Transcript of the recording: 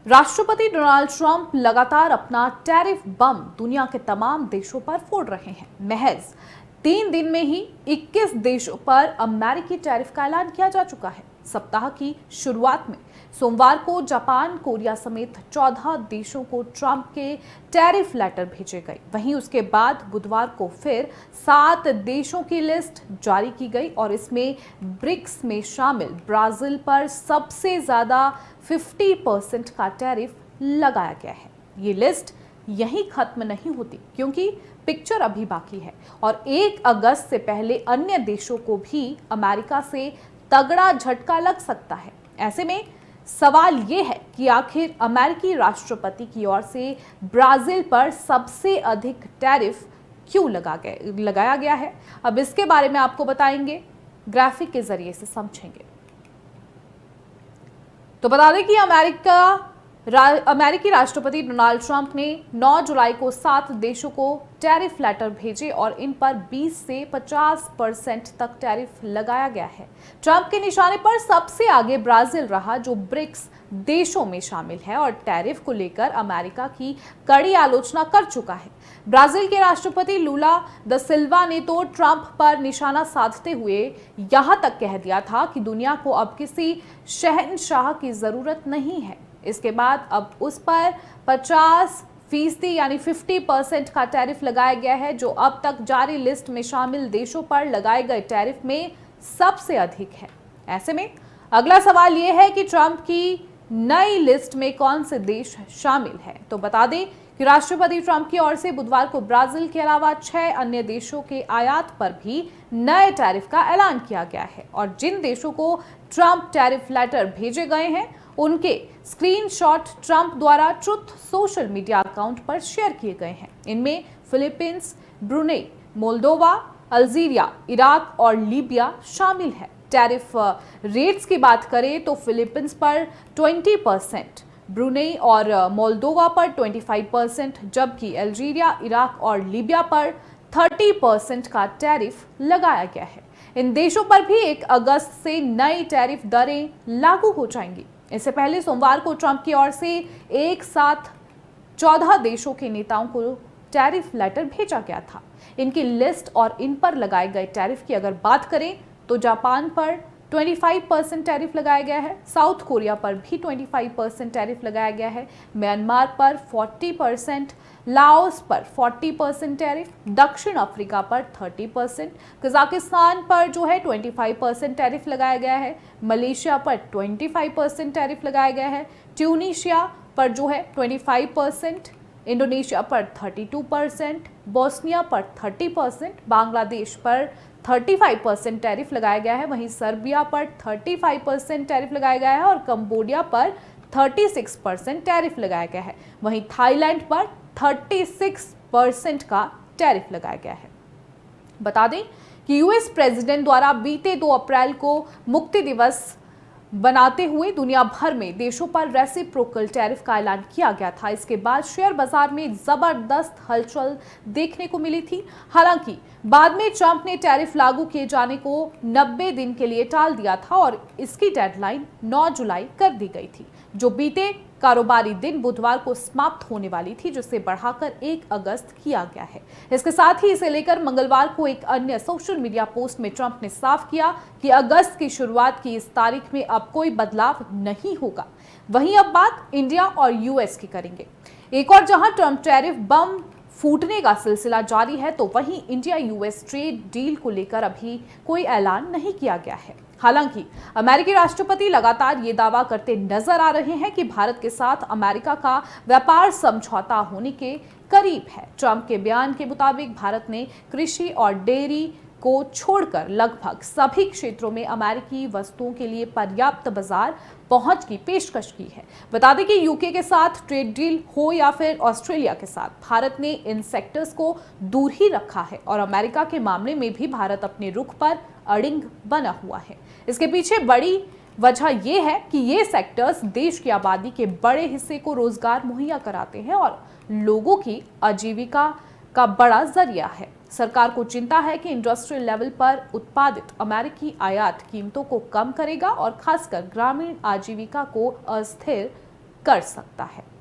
राष्ट्रपति Donald Trump लगातार अपना टैरिफ बम दुनिया के तमाम देशों पर फोड़ रहे हैं। महज 3 दिन में ही 21 देशों पर अमेरिकी टैरिफ का ऐलान किया जा चुका है। सप्ताह की शुरुआत में सोमवार को जापान, कोरिया समेत 14 देशों को ट्रंप के टैरिफ लेटर भेजे गए। वहीं उसके बाद बुधवार को फिर 7 देशों की लिस्ट जारी की गई और इसमें ब्रिक्स में शामिल ब्राजील पर सबसे ज्यादा 50% का टैरिफ लगाया गया है। ये लिस्ट यहीं खत्म नहीं होती, क्योंकि पिक्चर अभी बाकी है और 1 अगस्त से पहले अन्य देशों को भी अमेरिका से तगड़ा झटका लग सकता है। ऐसे में सवाल ये है कि आखिर अमेरिकी राष्ट्रपति की ओर से ब्राजील पर सबसे अधिक टैरिफ क्यों लगाया गया है। अब इसके बारे में आपको बताएंगे, ग्राफिक के जरिए से समझेंगे। तो बता दें कि अमेरिकी राष्ट्रपति डोनाल्ड ट्रंप ने 9 जुलाई को 7 देशों को टैरिफ लेटर भेजे और इन पर 20 से 50% तक टैरिफ लगाया गया है। ट्रंप के निशाने पर सबसे आगे ब्राजील रहा, जो ब्रिक्स देशों में शामिल है और टैरिफ को लेकर अमेरिका की कड़ी आलोचना कर चुका है। ब्राजील के राष्ट्रपति लूला द सिल्वा ने तो ट्रंप पर निशाना साधते हुए यहां तक कह दिया था कि दुनिया को अब किसी शहंशाह की जरूरत नहीं है। इसके बाद अब उस पर 50% यानी 50% का टैरिफ लगाया गया है, जो अब तक जारी लिस्ट में शामिल देशों पर लगाए गए टैरिफ में सबसे अधिक है। ऐसे में अगला सवाल यह है कि ट्रंप की नई लिस्ट में कौन से देश शामिल है। तो बता दें कि राष्ट्रपति ट्रंप की ओर से बुधवार को ब्राजील के अलावा 6 अन्य देशों के आयात पर भी नए टैरिफ का ऐलान किया गया है और जिन देशों को ट्रंप टैरिफ लेटर भेजे गए हैं उनके स्क्रीनशॉट ट्रंप द्वारा ट्रुथ सोशल मीडिया अकाउंट पर शेयर किए गए हैं। इनमें Philippines, Brunei, Moldova, Algeria, Iraq और लीबिया शामिल है। टैरिफ रेट्स की बात करें तो फिलीपींस पर 20%, ब्रुनेई और मोल्दोवा पर 25%, जबकि अल्जीरिया, इराक और लीबिया पर 30% का टैरिफ लगाया गया है। इन देशों पर भी 1 अगस्त से नई टैरिफ दरें लागू हो जाएंगी। इससे पहले सोमवार को ट्रंप की ओर से एक साथ 14 देशों के नेताओं को टैरिफ लेटर भेजा गया था। इनकी लिस्ट और इन पर लगाए गए टैरिफ की अगर बात करें तो जापान पर 25% टैरिफ लगाया गया है, साउथ कोरिया पर भी 25% टैरिफ लगाया गया है, म्यांमार पर 40%, लाओस पर 40% टैरिफ, दक्षिण अफ्रीका पर 30%, कजाकिस्तान पर जो है 25% टैरिफ लगाया गया है, मलेशिया पर 25% टैरिफ लगाया गया है, ट्यूनीशिया पर जो है 25%, इंडोनेशिया पर 32%, बोस्निया पर 30%, बांग्लादेश पर 35% टैरिफ लगाया गया है, वहीं सर्बिया पर 35% टैरिफ लगाया गया है और कंबोडिया पर 36% टैरिफ लगाया गया है। वहीं थाईलैंड पर 36% का टैरिफ लगाया गया है। बता दें कि यूएस प्रेसिडेंट द्वारा बीते 2 अप्रैल को मुक्ति दिवस बनाते हुए दुनिया भर में देशों पर रेसिप्रोकल टैरिफ का ऐलान किया गया था। इसके बाद शेयर बाजार में जबरदस्त हलचल देखने को मिली थी। हालांकि बाद में ट्रंप ने टैरिफ लागू किए जाने को 90 दिन के लिए टाल दिया था और इसकी डेडलाइन 9 जुलाई कर दी गई थी, जो बीते कारोबारी दिन बुधवार को समाप्त होने वाली थी, जिसे बढ़ाकर 1 अगस्त किया गया है। इसके साथ ही इसे लेकर मंगलवार को एक अन्य सोशल मीडिया पोस्ट में ट्रंप ने साफ किया कि अगस्त की शुरुआत की इस तारीख में अब कोई बदलाव नहीं होगा। वहीं अब बात इंडिया और यूएस की करेंगे। एक और जहां ट्रंप टैरिफ बम फूटने का सिलसिला जारी है, तो वहीं इंडिया यूएस ट्रेड डील को लेकर अभी कोई ऐलान नहीं किया गया है। हालांकि अमेरिकी राष्ट्रपति लगातार ये दावा करते नजर आ रहे हैं कि भारत के साथ अमेरिका का व्यापार समझौता होने के करीब है। ट्रंप के बयान के मुताबिक भारत ने कृषि और डेयरी को छोड़कर लगभग सभी क्षेत्रों में अमेरिकी वस्तुओं के लिए पर्याप्त बाजार पहुंच की पेशकश की है। बता दें कि यूके के साथ ट्रेड डील हो या फिर ऑस्ट्रेलिया के साथ, भारत ने इन सेक्टर्स को दूर ही रखा है और अमेरिका के मामले में भी भारत अपने रुख पर अड़िग बना हुआ है। इसके पीछे बड़ी वजह यह है कि ये सेक्टर्स देश की आबादी के बड़े हिस्से को रोजगार मुहैया कराते हैं और लोगों की आजीविका का बड़ा जरिया है। सरकार को चिंता है कि इंडस्ट्रियल लेवल पर उत्पादित अमेरिकी आयात कीमतों को कम करेगा और खासकर ग्रामीण आजीविका को अस्थिर कर सकता है।